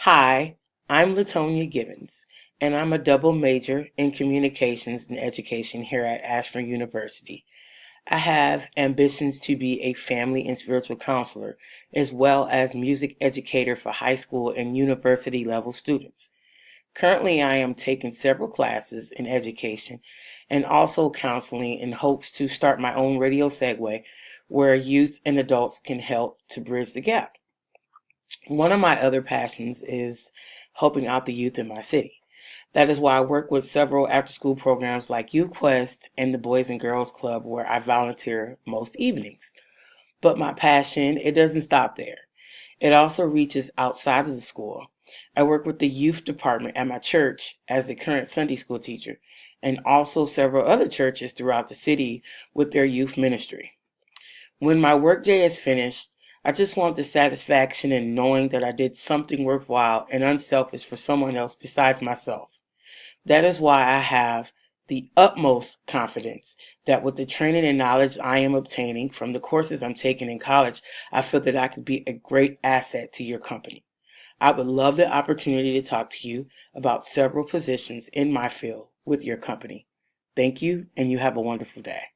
Hi, I'm Latonia Gibbons, and I'm a double major in communications and education here at Ashford University. I have ambitions to be a family and spiritual counselor, as well as music educator for high school and university level students. Currently, I am taking several classes in education and also counseling in hopes to start my own radio segue where youth and adults can help to bridge the gap. One of my other passions is helping out the youth in my city. That is why I work with several after school programs like Youth Quest and the Boys and Girls Club where I volunteer most evenings. But my passion, it doesn't stop there. It also reaches outside of the school. I work with the youth department at my church as the current Sunday school teacher and also several other churches throughout the city with their youth ministry. When my workday is finished, I just want the satisfaction in knowing that I did something worthwhile and unselfish for someone else besides myself. That is why I have the utmost confidence that with the training and knowledge I am obtaining from the courses I'm taking in college, I feel that I could be a great asset to your company. I would love the opportunity to talk to you about several positions in my field with your company. Thank you, and you have a wonderful day.